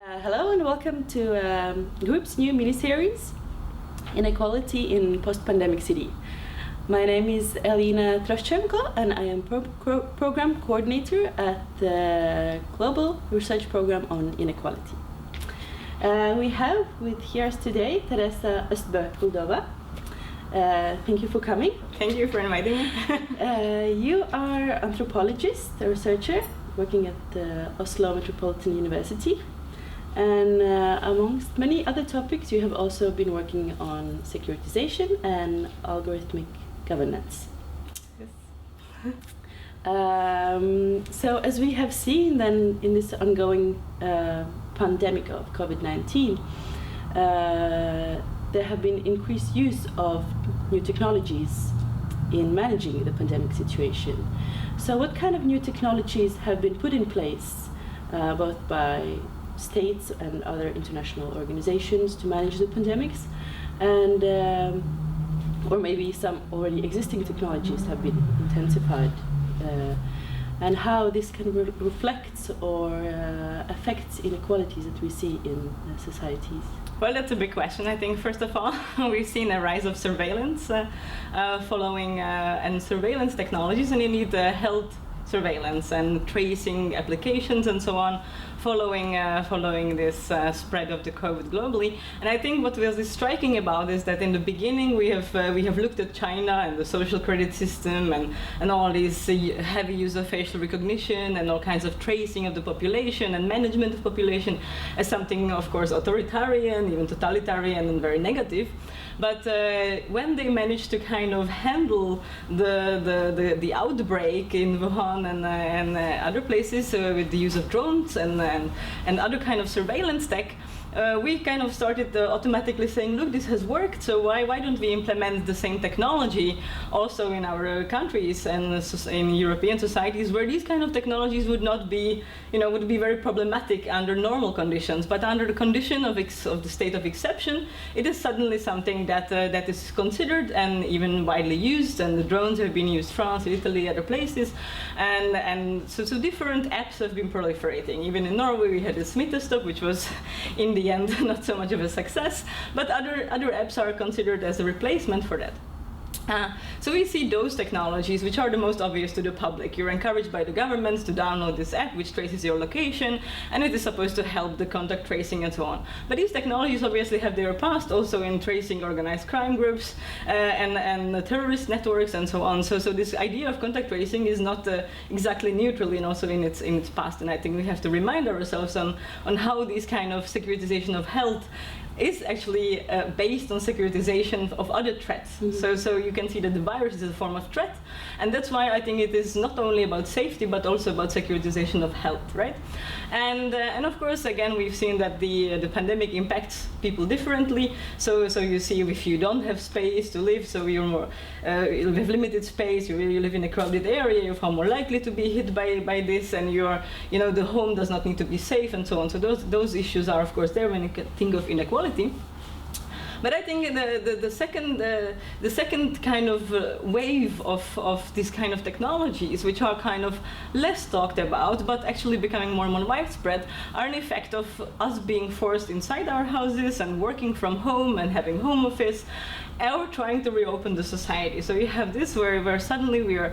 Hello and welcome to Group's new mini-series, Inequality in Post-Pandemic City. My name is Elina Troshchenko and I am Program Coordinator at the Global Research Program on Inequality. We have with us today Tereza Østbø Kuldova. Thank you for coming. Thank you for inviting me. You are an anthropologist, a researcher, working at the Oslo Metropolitan University. And amongst many other topics, you have also been working on securitization and algorithmic governance. Yes. So as we have seen then in this ongoing pandemic of COVID-19, there have been increased use of new technologies in managing the pandemic situation. So what kind of new technologies have been put in place, both by states and other international organizations to manage the pandemics, and or maybe some already existing technologies have been intensified, and how this can reflect or affect inequalities that we see in societies? Well, that's a big question. I think, first of all, we've seen a rise of surveillance following and surveillance technologies, and you need health surveillance and tracing applications and so on, following this spread of the COVID globally. And I think what was striking about is that in the beginning we have looked at China and the social credit system and all these heavy use of facial recognition and all kinds of tracing of the population and management of population as something, of course, authoritarian, even totalitarian and very negative. But when they managed to kind of handle the outbreak in Wuhan and other places with the use of drones and other kind of surveillance tech, we kind of started automatically saying, look, this has worked, so why don't we implement the same technology also in our countries and in European societies where these kind of technologies would not be, would be very problematic under normal conditions, but under the condition of the state of exception, it is suddenly something that is considered and even widely used, and the drones have been used in France, Italy, other places, and so different apps have been proliferating. Even in Norway we had the Smittestopp, which was in the end not so much of a success, but other apps are considered as a replacement for that. So we see those technologies which are the most obvious to the public. You're encouraged by the governments to download this app which traces your location, and it is supposed to help the contact tracing and so on. But these technologies obviously have their past also in tracing organized crime groups and terrorist networks and so on. So this idea of contact tracing is not exactly neutral and also in its past, and I think we have to remind ourselves on how these kind of securitization of health is actually based on securitization of other threats. Mm-hmm. So you can see that the virus is a form of threat, and that's why I think it is not only about safety but also about securitization of health, right? And of course, again, we've seen that the pandemic impacts people differently. So you see, if you don't have space to live, so you're more you have limited space, you live in a crowded area, you're far more likely to be hit by this, and the home does not need to be safe and so on. So those issues are of course there when you think of inequality. But I think the second kind of wave of these kind of technologies, which are kind of less talked about, but actually becoming more and more widespread, are an effect of us being forced inside our houses and working from home and having home office, or trying to reopen the society. So you have this where suddenly we are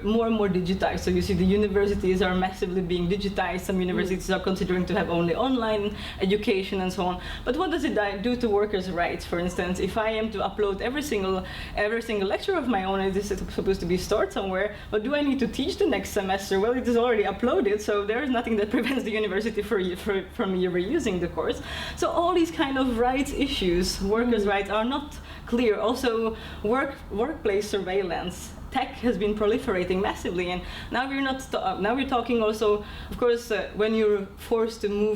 more and more digitized. So you see the universities are massively being digitized. Some universities are considering to have only online education and so on. But what does it do to workers' rights? For instance, if I am to upload every single lecture of my own, it is supposed to be stored somewhere, but do I need to teach the next semester? Well, it is already uploaded, so there is nothing that prevents the university from reusing the course. So all these kind of rights issues, workers' rights, are not clear. Also, workplace surveillance tech has been proliferating massively, and now we're talking also, of course, when you're forced to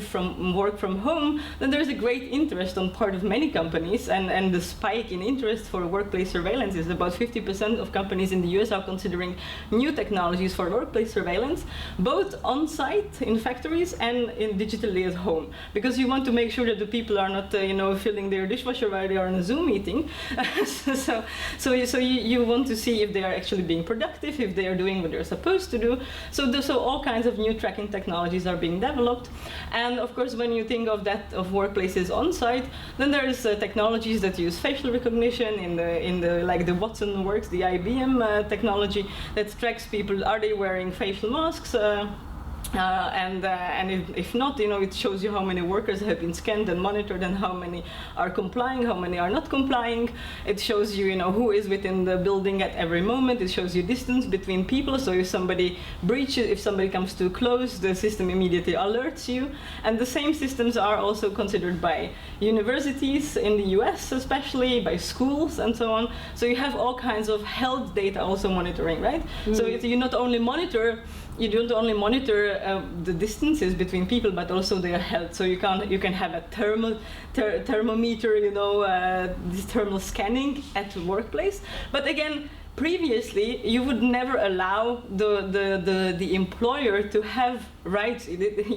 work from home, then there's a great interest on part of many companies, and the spike in interest for workplace surveillance is about 50% of companies in the US are considering new technologies for workplace surveillance, both on-site in factories and digitally at home, because you want to make sure that the people are not filling their dishwasher while they are in a Zoom meeting. so you want to see if they are actually being productive, if they are doing what they're supposed to do. So all kinds of new tracking technologies are being developed. And of course, when you think of that, of workplaces on site, then there is technologies that use facial recognition in the like the Watson works, the IBM technology that tracks people. Are they wearing facial masks? And if not, it shows you how many workers have been scanned and monitored, and how many are complying, how many are not complying. It shows you, who is within the building at every moment. It shows you distance between people. So if somebody breaches, if somebody comes too close, the system immediately alerts you. And the same systems are also considered by universities in the US, especially by schools and so on. So you have all kinds of health data also monitoring, right? So you not only monitor. You don't only monitor the distances between people, but also their health. So you can have a thermometer, this thermal scanning at the workplace. But again, previously, you would never allow the employer to have rights.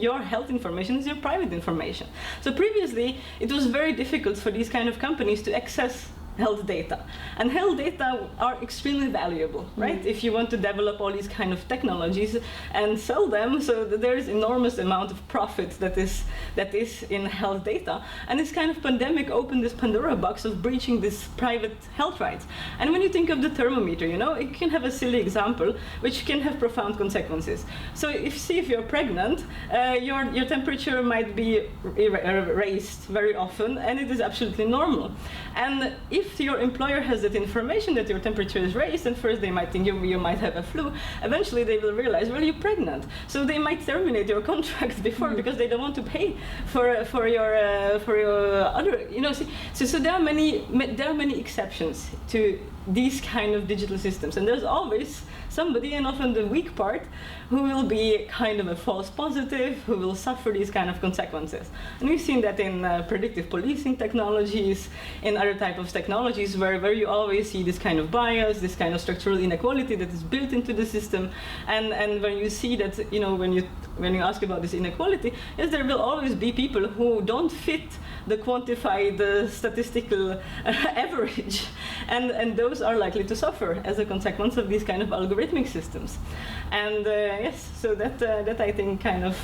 Your health information is your private information. So previously, it was very difficult for these kind of companies to access health data. And health data are extremely valuable, right? If you want to develop all these kind of technologies and sell them, so there is enormous amount of profit that is in health data. And this kind of pandemic opened this Pandora box of breaching this private health rights. And when you think of the thermometer, it can have a silly example, which can have profound consequences. So if you're pregnant, your temperature might be raised very often, and it is absolutely normal. And if your employer has that information that your temperature is raised, and first they might think you might have a flu, eventually they will realize, well, you're pregnant. So they might terminate your contract before because they don't want to pay for your other, So there are many exceptions to these kind of digital systems, and there's always somebody, and often the weak part, who will be kind of a false positive, who will suffer these kind of consequences. And we've seen that in predictive policing technologies, in other type of technologies where you always see this kind of bias, this kind of structural inequality that is built into the system. And when you see that, when you ask about this inequality, yes, there will always be people who don't fit the quantified statistical average, and those are likely to suffer as a consequence of these kind of algorithmic systems. And yes, so that I think kind of.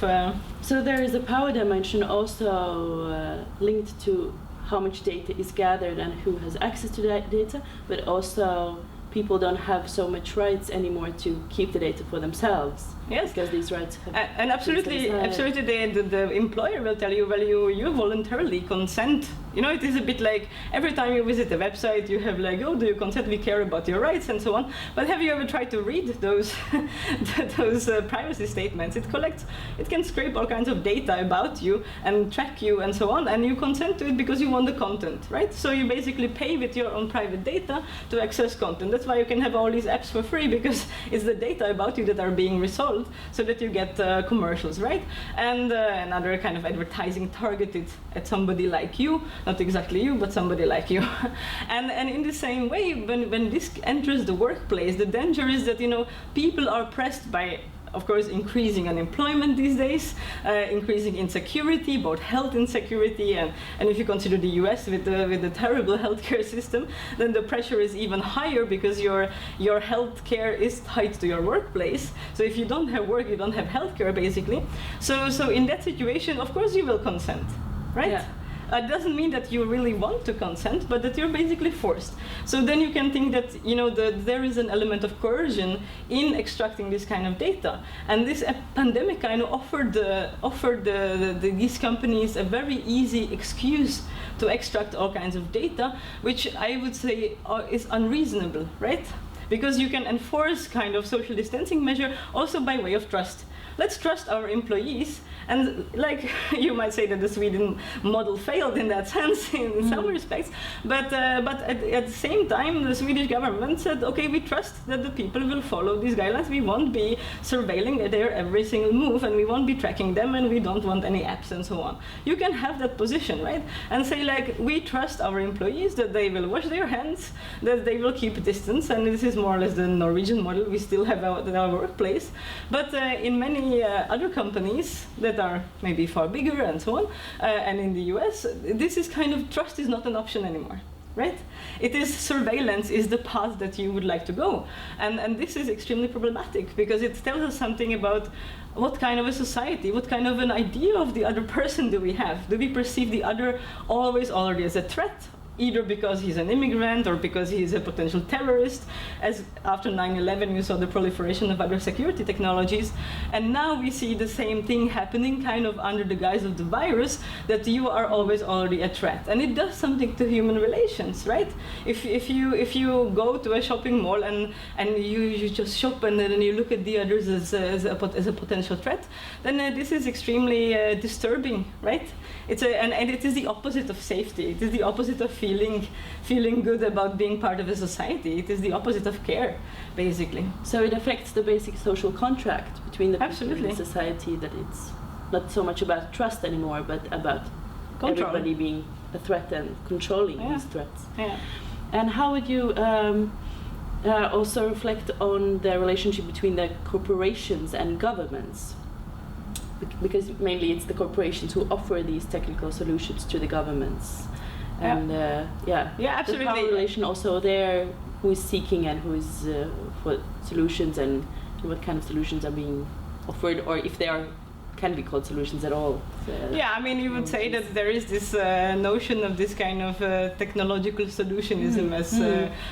So there is a power dimension also linked to how much data is gathered and who has access to that data, but also people don't have so much rights anymore to keep the data for themselves. Yes, because these rights have and absolutely, the employer will tell you, well, you voluntarily consent. It is a bit like every time you visit a website, you have like, oh, do you consent? We care about your rights and so on. But have you ever tried to read those privacy statements? It can scrape all kinds of data about you and track you and so on, and you consent to it because you want the content, right? So you basically pay with your own private data to access content. That's why you can have all these apps for free, because it's the data about you that are being resolved, so that you get commercials, right? And another kind of advertising targeted at somebody like you, not exactly you, but somebody like you. and in the same way, when this enters the workplace, the danger is that people are pressed by, of course, increasing unemployment these days, increasing insecurity, both health insecurity, and if you consider the US with the terrible healthcare system, then the pressure is even higher, because your healthcare is tied to your workplace. So if you don't have work, you don't have healthcare, basically. So in that situation, of course, you will consent, right? Yeah. It doesn't mean that you really want to consent, but that you're basically forced. So then you can think that there is an element of coercion in extracting this kind of data, and this pandemic kind of offered these companies a very easy excuse to extract all kinds of data, which I would say is unreasonable, right? Because you can enforce kind of social distancing measure also by way of trust. Let's trust our employees. And like you might say that the Sweden model failed in that sense in some respects, but at the same time the Swedish government said, okay, we trust that the people will follow these guidelines. We won't be surveilling their every single move, and we won't be tracking them, and we don't want any apps and so on. You can have that position, right? And say like, we trust our employees that they will wash their hands, that they will keep distance, and this is more or less the Norwegian model we still have in our workplace. But in many other companies that are maybe far bigger and so on, and in the US, this is kind of trust is not an option anymore. right? It is surveillance is the path that you would like to go. And this is extremely problematic because it tells us something about what kind of a society, what kind of an idea of the other person do we have? Do we perceive the other always already as a threat? Either because he's an immigrant or because he's a potential terrorist, as after 9/11 you saw the proliferation of other security technologies, and now we see the same thing happening kind of under the guise of the virus, that you are always already a threat. And it does something to human relations, right? If you go to a shopping mall and you just shop and then you look at the others as a potential threat, then this is extremely disturbing, right? And it is the opposite of safety. It is the opposite of feeling good about being part of a society. It is the opposite of care, basically. So it affects the basic social contract between the people Absolutely. in the society, that it's not so much about trust anymore, but about Control. everybody being a threat and controlling Yeah. these threats. Yeah. And how would you also reflect on the relationship between the corporations and governments? Because mainly it's the corporations who offer these technical solutions to the governments. And Yeah, absolutely. the power relation also there, who is seeking and who is for solutions, and what kind of solutions are being offered, or if they can be called solutions at all. Yeah, I mean, you would say that there is this notion of this kind of technological solutionism, as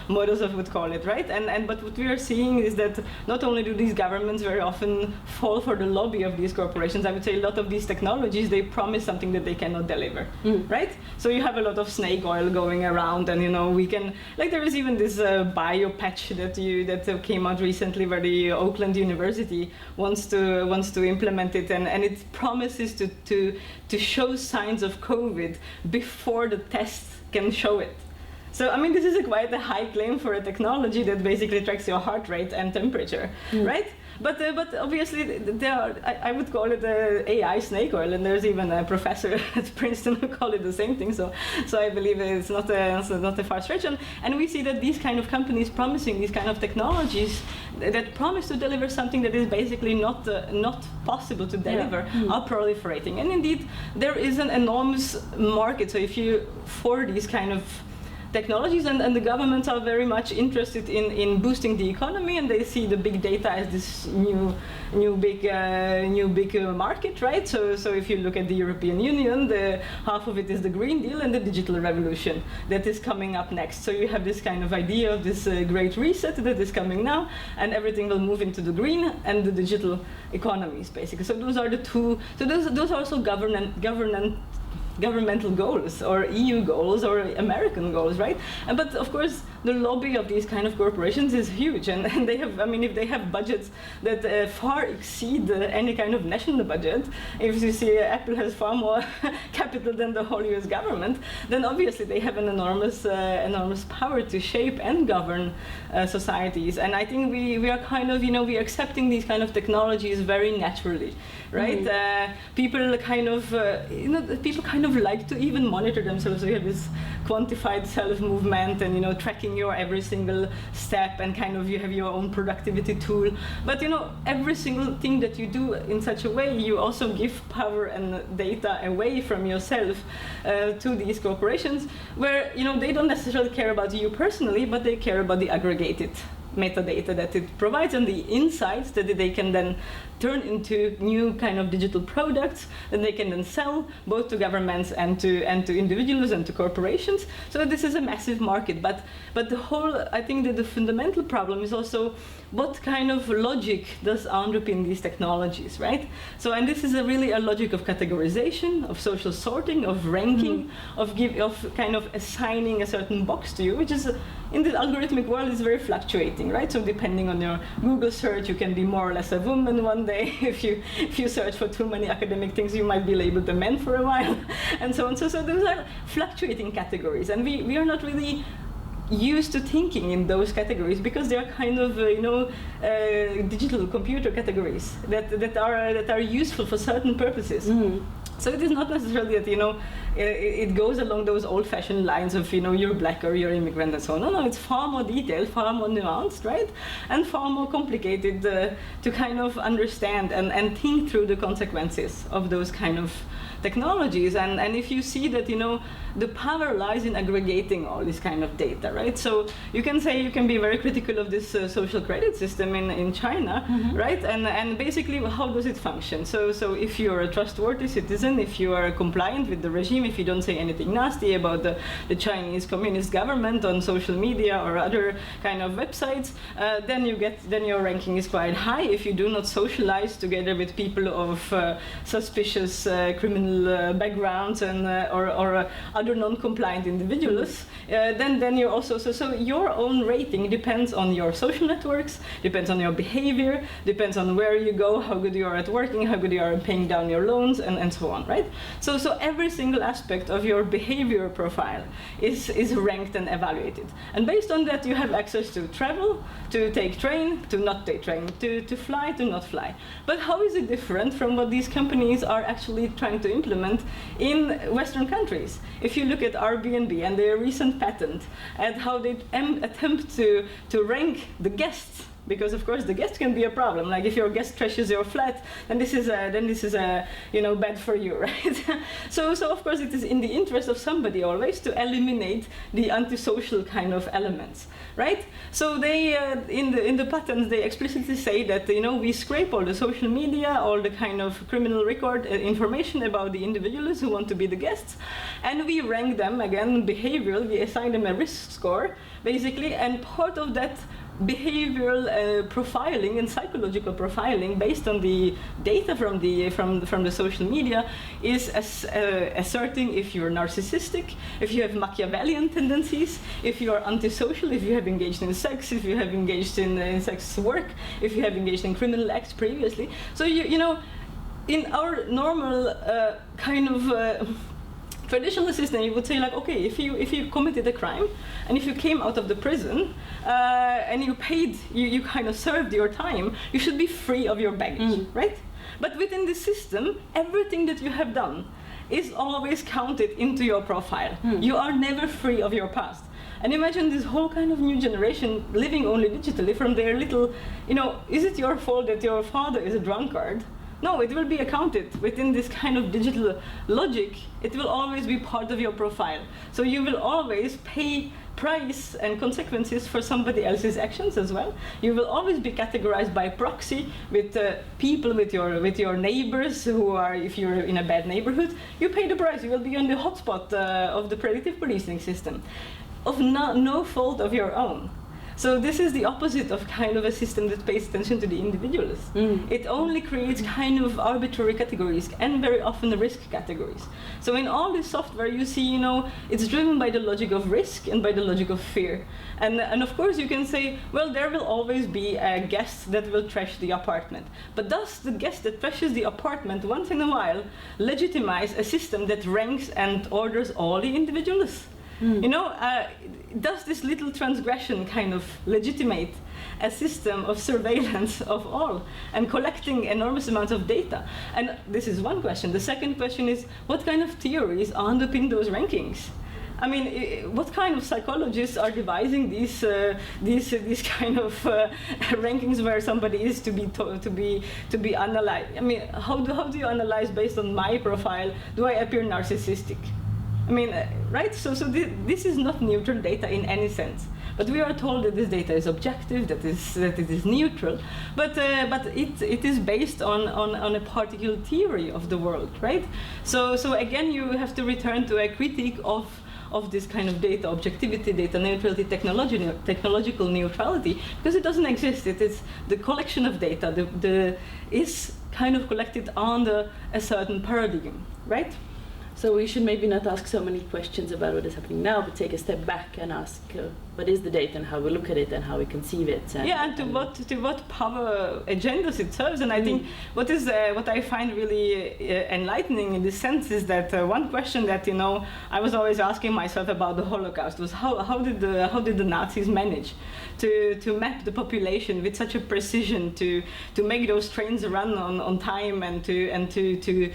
Morozov would call it, right? But what we are seeing is that not only do these governments very often fall for the lobby of these corporations, I would say a lot of these technologies, they promise something that they cannot deliver, right? So you have a lot of snake oil going around, and we can, like, there is even this bio patch that came out recently, where the Oakland University wants to implement it, and it promises to show signs of COVID before the test can show it. So, I mean, this is quite a high claim for a technology that basically tracks your heart rate and temperature, right? But obviously, I would call it AI snake oil, and there's even a professor at Princeton who call it the same thing. So I believe it's not a far stretch. And we see that these kind of companies promising these kind of technologies that promise to deliver something that is basically not possible to deliver are proliferating. And indeed, there is an enormous market. So if you for these kind of technologies, and the governments are very much interested in boosting the economy, and they see the big data as this new big market, right? So if you look at the European Union, half of it is the Green Deal and the digital revolution that is coming up next. So you have this kind of idea of this great reset that is coming now, and everything will move into the green and the digital economies, basically. So those are the two. So those are also governmental goals, or EU goals, or American goals, right? But of course, the lobby of these kind of corporations is huge, and they have, I mean, if they have budgets that far exceed any kind of national budget, if you see Apple has far more capital than the whole US government, then obviously they have an enormous power to shape and govern societies. And I think we are kind of, we are accepting these kind of technologies very naturally, right? People kind of like to even monitor themselves. So you have this quantified self movement, and tracking your every single step, and kind of you have your own productivity tool. But every single thing that you do in such a way, you also give power and data away from yourself to these corporations, where they don't necessarily care about you personally, but they care about the aggregated metadata that it provides, and the insights that they can then turn into new kind of digital products that they can then sell both to governments and to individuals and to corporations. So this is a massive market, but the whole, I think that the fundamental problem is also what kind of logic does underpin these technologies, right? So, and this is really a logic of categorization, of social sorting, of ranking, of kind of assigning a certain box to you, which is in the algorithmic world is very fluctuating, right? So depending on your Google search, you can be more or less a woman one day. If you search for too many academic things, you might be labeled a man for a while, and so on. So those are fluctuating categories, and we are not really used to thinking in those categories, because they are kind of digital computer categories that are useful for certain purposes. So it is not necessarily that, it goes along those old-fashioned lines of, you're black or you're immigrant and so on. No, it's far more detailed, far more nuanced, right? And far more complicated to kind of understand and think through the consequences of those kind of technologies. And if you see that, the power lies in aggregating all this kind of data, right? So you can say, you can be very critical of this social credit system in China, right? And basically, how does it function? So if you're a trustworthy citizen, if you are compliant with the regime, if you don't say anything nasty about the Chinese Communist government on social media or other kind of websites, then your ranking is quite high. If you do not socialize together with people of suspicious criminal backgrounds and or other non-compliant individuals, then you're also so your own rating depends on your social networks, depends on your behavior, depends on where you go, how good you are at working, how good you are at paying down your loans, and so on, right? So every single aspect of your behavior profile is ranked and evaluated, and based on that you have access to travel, to take train, to not take train, to fly, to not fly. But how is it different from what these companies are actually trying to implement in Western countries? If you look at Airbnb and their recent patent at how they attempt to rank the guests, because of course the guest can be a problem. Like if your guest trashes your flat, then this is bad for you, right? so of course it is in the interest of somebody always to eliminate the antisocial kind of elements, right? So they in the patents they explicitly say that we scrape all the social media, all the kind of criminal record information about the individuals who want to be the guests, and we rank them again behavioral. We assign them a risk score basically, and part of that behavioral profiling and psychological profiling based on the data from the social media is asserting if you're narcissistic, if you have Machiavellian tendencies, if you are antisocial, if you have engaged in sex, if you have engaged in sex work, if you have engaged in criminal acts previously. So in our normal kind of traditional system, you would say like, okay, if you committed a crime and if you came out of the prison and you paid, you kind of served your time, you should be free of your baggage, right? But within the system, everything that you have done is always counted into your profile. You are never free of your past. And imagine this whole kind of new generation living only digitally from their little, is it your fault that your father is a drunkard? No, it will be accounted within this kind of digital logic. It will always be part of your profile. So you will always pay price and consequences for somebody else's actions as well. You will always be categorized by proxy with people, with your neighbors who are, if you're in a bad neighborhood, you pay the price. You will be on the hotspot of the predictive policing system, of no fault of your own. So this is the opposite of kind of a system that pays attention to the individuals. It only creates kind of arbitrary categories and very often risk categories. So in all this software you see, it's driven by the logic of risk and by the logic of fear. And of course you can say, well, there will always be a guest that will trash the apartment. But does the guest that trashes the apartment once in a while legitimize a system that ranks and orders all the individuals? Does this little transgression kind of legitimate a system of surveillance of all and collecting enormous amounts of data? And this is one question. The second question is, what kind of theories underpin those rankings? I mean, what kind of psychologists are devising these kind of rankings where somebody is to be analyzed? I mean, how do you analyze based on my profile? Do I appear narcissistic? I mean, right? So this is not neutral data in any sense. But we are told that this data is objective, that it is neutral. But it is based on a particular theory of the world, right? So again, you have to return to a critique of this kind of data objectivity, data neutrality, technological neutrality, because it doesn't exist. It is the collection of data is kind of collected under a certain paradigm, right? So we should maybe not ask so many questions about what is happening now, but take a step back and ask what is the data and how we look at it and how we conceive it. And to what power agendas it serves. And I think what I find really enlightening in this sense is that one question that I was always asking myself about the Holocaust was how did the Nazis manage to map the population with such a precision, to make those trains run on time, and to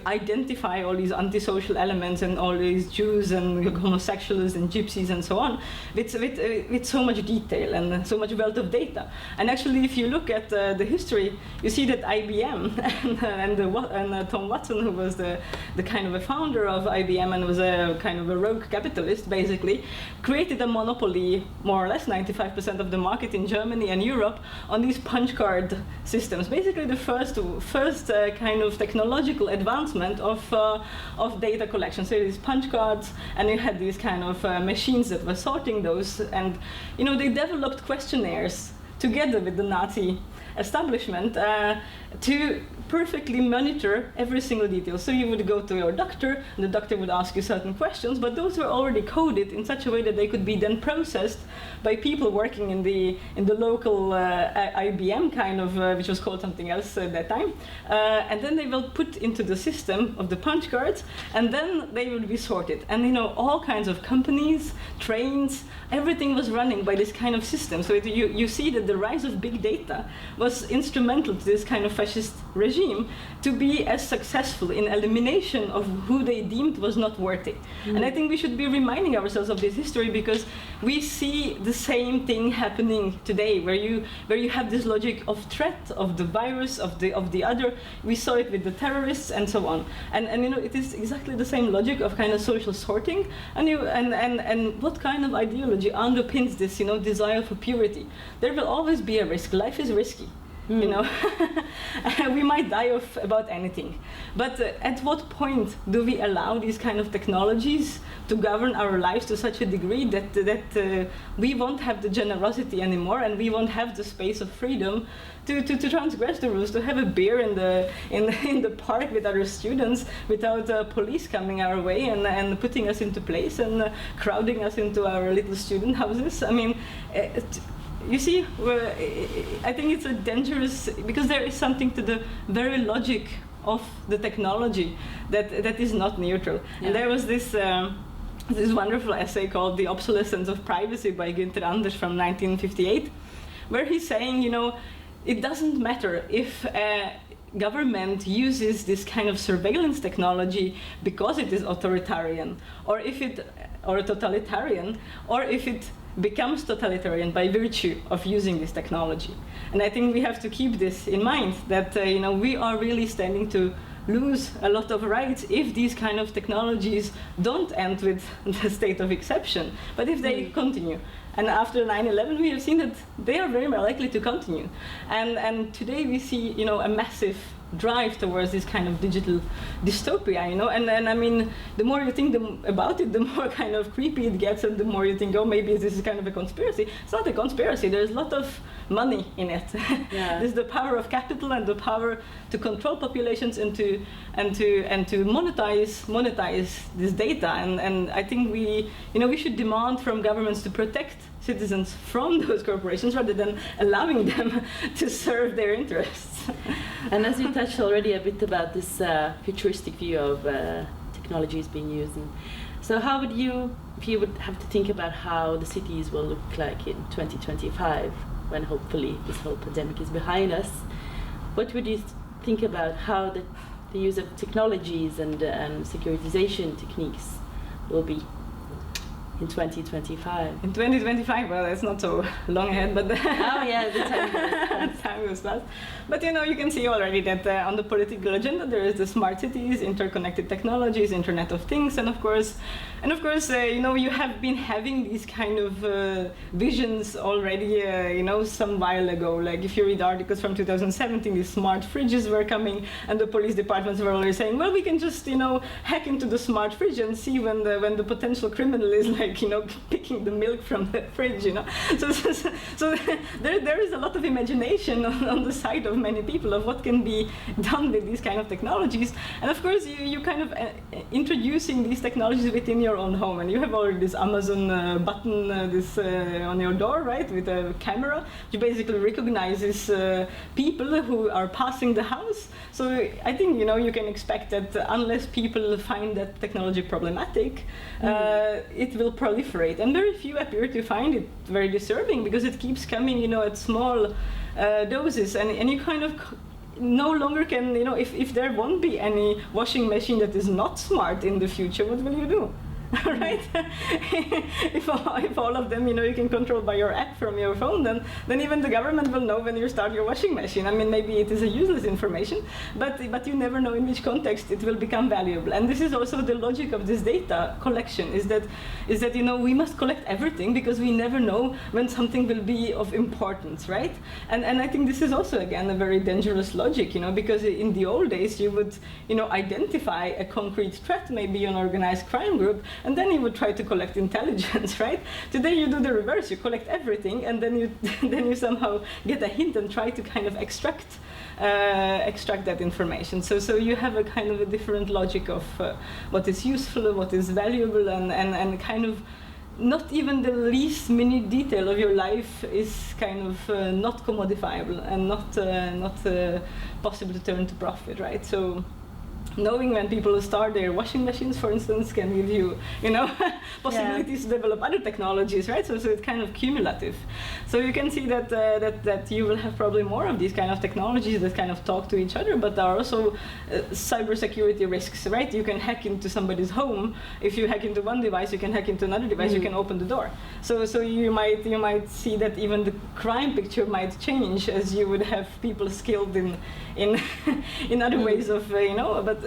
identify all these antisocial elements and all these Jews and homosexuals and gypsies and so on with so much detail and so much wealth of data. And actually, if you look at the history, you see that IBM and Tom Watson, who was the kind of a founder of IBM and was a kind of a rogue capitalist, basically, created a monopoly, more or less 95% of the market in Germany and Europe, on these punch card systems. Basically, the first kind of technological advancement of data collection. So these punch cards, and you had these kind of machines that were sorting those, and they developed questionnaires together with the Nazi establishment to perfectly monitor every single detail. So you would go to your doctor, and the doctor would ask you certain questions, but those were already coded in such a way that they could be then processed by people working in the local IBM kind of, which was called something else at that time, and then they will put into the system of the punch cards, and then they will be sorted. And all kinds of companies, trains, everything was running by this kind of system. So you see that the rise of big data was instrumental to this kind of fascist regime to be as successful in elimination of who they deemed was not worthy. And I think we should be reminding ourselves of this history, because we see the same thing happening today, where you have this logic of threat, of the virus, of the other. We saw it with the terrorists and so on. And it is exactly the same logic of kind of social sorting. And what kind of ideology underpins this desire for purity? There will always be a risk. Life is risky. We might die of about anything, but at what point do we allow these kind of technologies to govern our lives to such a degree that we won't have the generosity anymore, and we won't have the space of freedom to transgress the rules, to have a beer in the park with other students without police coming our way and putting us into place and crowding us into our little student houses? I mean, you see, I think it's a dangerous, because there is something to the very logic of the technology that is not neutral. Yeah. And there was this wonderful essay called "The Obsolescence of Privacy" by Günther Anders from 1958, where he's saying, it doesn't matter if government uses this kind of surveillance technology because it is authoritarian, or totalitarian, or if it becomes totalitarian by virtue of using this technology. And I think we have to keep this in mind, that we are really standing to lose a lot of rights if these kind of technologies don't end with the state of exception, but if they continue. And after 9/11, we have seen that they are very likely to continue. And today we see, a massive drive towards this kind of digital dystopia, and I mean, the more you think about it, the more kind of creepy it gets, and the more you think, oh, maybe this is kind of a conspiracy. It's not a conspiracy. There's a lot of money in it. Yeah. There's the power of capital and the power to control populations and to monetize this data. And I think we should demand from governments to protect citizens from those corporations rather than allowing them to serve their interests. And as you touched already a bit about this futuristic view of technologies being used, so how would you, if you would have to think about how the cities will look like in 2025, when hopefully this whole pandemic is behind us, what would you think about how the use of technologies and securitization techniques will be in 2025? In 2025, well, it's not so long ahead, but oh yeah, the time goes fast. But you can see already that on the political agenda there is the smart cities, interconnected technologies, Internet of Things, and of course, you have been having these kind of visions already, some while ago. Like if you read articles from 2017, these smart fridges were coming, and the police departments were already saying, well, we can just hack into the smart fridge and see when the potential criminal is like like, picking the milk from the fridge, So there is a lot of imagination on the side of many people of what can be done with these kind of technologies. And of course, you kind of introducing these technologies within your own home. And you have already this Amazon button on your door, right, with a camera. You basically recognizes people who are passing the house. So I think, you can expect that unless people find that technology problematic, it will proliferate. And very few appear to find it very disturbing, because it keeps coming, at small doses, and you kind of no longer can, if there won't be any washing machine that is not smart in the future, what will you do? Right? if all of them, you can control by your app from your phone, then even the government will know when you start your washing machine. I mean, maybe it is a useless information, but you never know in which context it will become valuable. And this is also the logic of this data collection, is that we must collect everything, because we never know when something will be of importance, right? And I think this is also, again, a very dangerous logic, because in the old days you would, identify a concrete threat, maybe an organized crime group, and then you would try to collect intelligence, right? Today you do the reverse. You collect everything, and then you somehow get a hint and try to kind of extract that information. So you have a kind of a different logic of what is useful, what is valuable, and kind of not even the least minute detail of your life is kind of not commodifiable and not possible to turn to profit, right? So knowing when people start their washing machines, for instance, can give you, possibilities to develop other technologies, right? So it's kind of cumulative. So you can see that you will have probably more of these kind of technologies that kind of talk to each other, but there are also cybersecurity risks, right? You can hack into somebody's home. If you hack into one device, you can hack into another device. You can open the door. So you might see that even the crime picture might change, as you would have people skilled in other ways of, but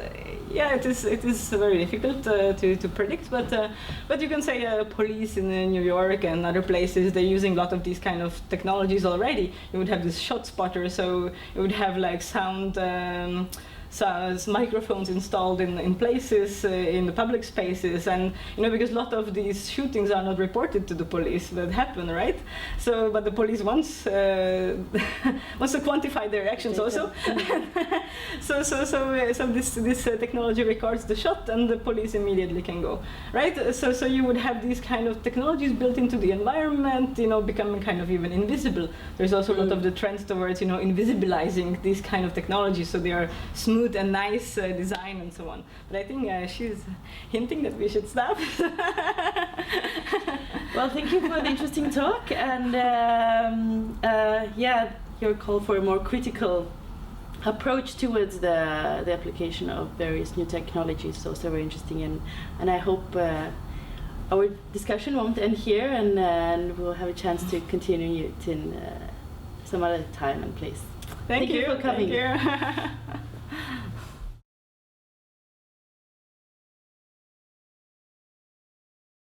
yeah, it is very difficult to predict. But you can say police in New York and other places, they're using a lot of these kind of technologies already. You would have this shot spotter, so you would have like sound. Microphones installed in places, in the public spaces, and because a lot of these shootings are not reported to the police that happen, right? So, but the police wants to quantify their actions also. so this technology records the shot, and the police immediately can go, right? So you would have these kind of technologies built into the environment, becoming kind of even invisible. There's also a lot of the trends towards invisibilizing these kind of technologies, so they are smooth and nice design and so on. But I think she's hinting that we should stop. Well, thank you for the interesting talk, and your call for a more critical approach towards the application of various new technologies is also very interesting, and I hope our discussion won't end here, and we'll have a chance to continue it in some other time and place. Thank you for coming. Thank you.